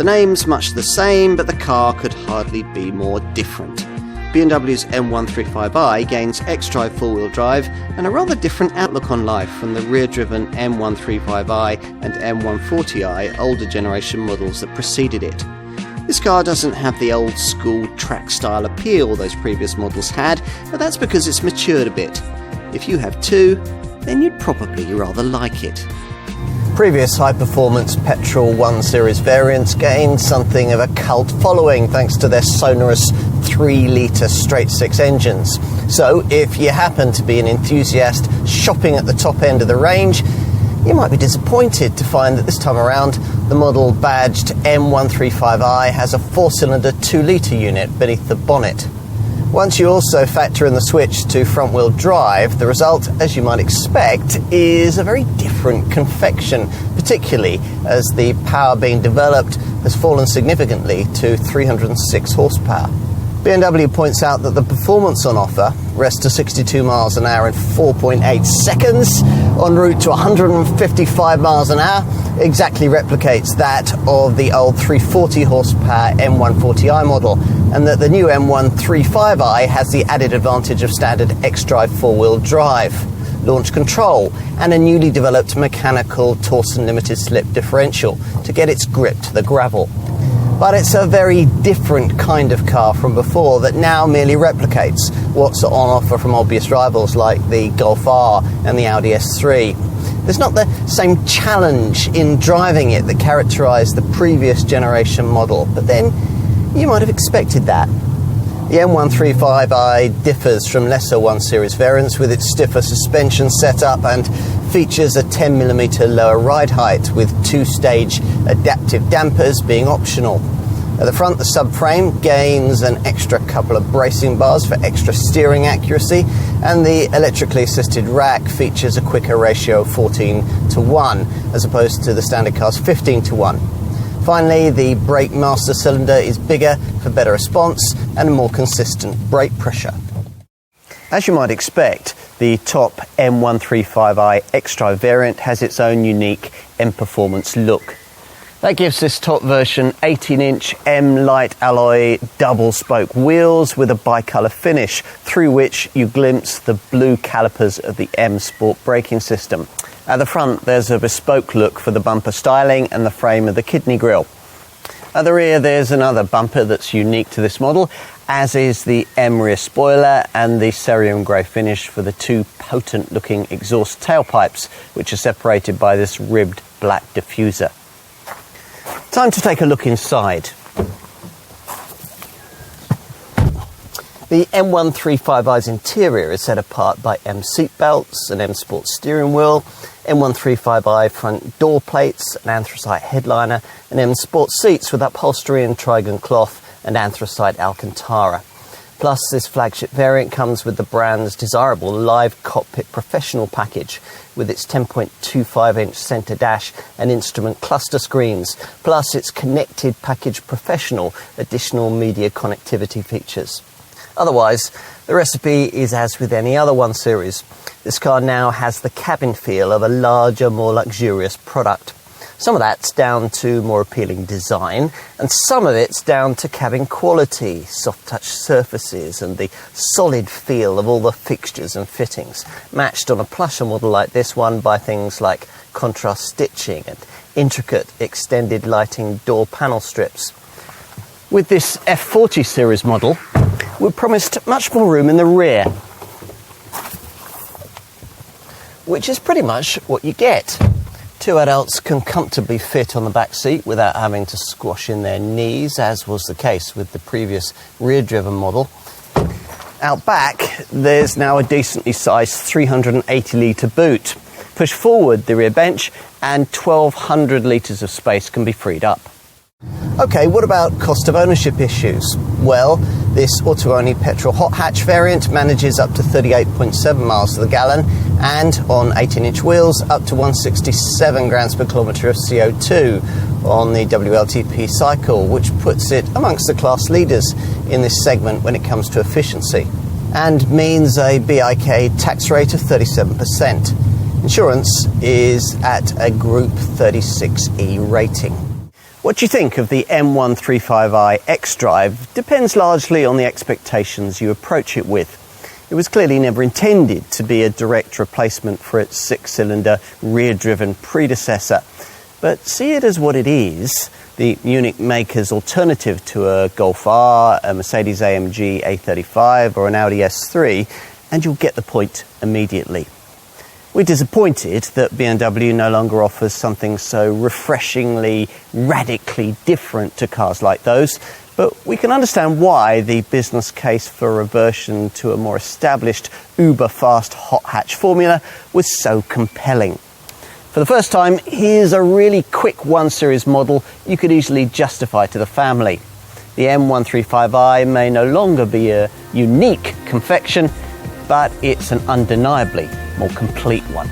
name's much the same, but the car could hardly be more different. BMW's M135i gains xDrive four-wheel drive and a rather different outlook on life from the rear-driven M135i and M140i older generation models that preceded it. This car doesn't have the old-school track-style appeal those previous models had, but that's because it's matured a bit. If you have two, then you'd probably rather like it. Previous high-performance petrol 1 Series variants gained something of a cult following thanks to their sonorous 3-litre straight-six engines. So, if you happen to be an enthusiast shopping at the top end of the range, you might be disappointed to find that this time around the model badged M135i has a 4-cylinder 2-litre unit beneath the bonnet. Once you also factor in the switch to front-wheel drive, the result, as you might expect, is a very different confection, particularly as the power being developed has fallen significantly to 306 horsepower. BMW points out that the performance on offer, rest to 62 miles an hour in 4.8 seconds, en route to 155 miles an hour, exactly replicates that of the old 340 horsepower M140i model, and that the new M135i has the added advantage of standard xDrive four-wheel drive, launch control, and a newly developed mechanical Torsen limited slip differential to get its grip to the gravel. But it's a very different kind of car from before that now merely replicates what's on offer from obvious rivals like the Golf R and the Audi S3. There's not the same challenge in driving it that characterised the previous generation model, but then you might have expected that. The M135i differs from lesser 1 Series variants with its stiffer suspension setup and features a 10mm lower ride height with 2-stage adaptive dampers being optional. At the front, the subframe gains an extra couple of bracing bars for extra steering accuracy, and the electrically assisted rack features a quicker ratio of 14:1 as opposed to the standard car's 15:1. Finally, the brake master cylinder is bigger for better response and a more consistent brake pressure. As you might expect, the top M135i xDrive variant has its own unique M-Performance look. That gives this top version 18-inch M-Light alloy double-spoke wheels with a bicolour finish, through which you glimpse the blue calipers of the M Sport braking system. At the front, there's a bespoke look for the bumper styling and the frame of the kidney grille. At the rear, there's another bumper that's unique to this model, as is the M rear spoiler and the cerium grey finish for the two potent-looking exhaust tailpipes, which are separated by this ribbed black diffuser. Time to take a look inside. The M135i's interior is set apart by M seatbelts, an M Sport steering wheel, M135i front door plates, an anthracite headliner, and M Sport seats with upholstery in Trigon cloth and anthracite Alcantara. Plus, this flagship variant comes with the brand's desirable Live Cockpit Professional package with its 10.25-inch centre dash and instrument cluster screens, plus its Connected Package Professional additional media connectivity features. Otherwise, the recipe is as with any other 1 Series. This car now has the cabin feel of a larger, more luxurious product. Some of that's down to more appealing design, and some of it's down to cabin quality, soft-touch surfaces, and the solid feel of all the fixtures and fittings, matched on a plusher model like this one by things like contrast stitching and intricate extended lighting door panel strips. With this F40 series model, we're promised much more room in the rear, which is pretty much what you get. Two adults can comfortably fit on the back seat without having to squash in their knees, as was the case with the previous rear-driven model. Out back, there's now a decently sized 380-litre boot. Push forward the rear bench and 1,200 litres of space can be freed up. Okay, what about cost of ownership issues? Well, this auto-only petrol hot hatch variant manages up to 38.7 miles to the gallon and on 18-inch wheels up to 167 grams per kilometre of CO2 on the WLTP cycle, which puts it amongst the class leaders in this segment when it comes to efficiency, and means a BIK tax rate of 37%. Insurance is at a Group 36E rating. What do you think of the M135i xDrive depends largely on the expectations you approach it with. It was clearly never intended to be a direct replacement for its six-cylinder rear-driven predecessor. But see it as what it is, the Munich maker's alternative to a Golf R, a Mercedes-AMG A35 or an Audi S3, and you'll get the point immediately. We're disappointed that BMW no longer offers something so refreshingly, radically different to cars like those, but we can understand why the business case for reversion to a more established, uber-fast hot hatch formula was so compelling. For the first time, here's a really quick 1 Series model you could easily justify to the family. The M135i may no longer be a unique confection, but it's an undeniably more complete one.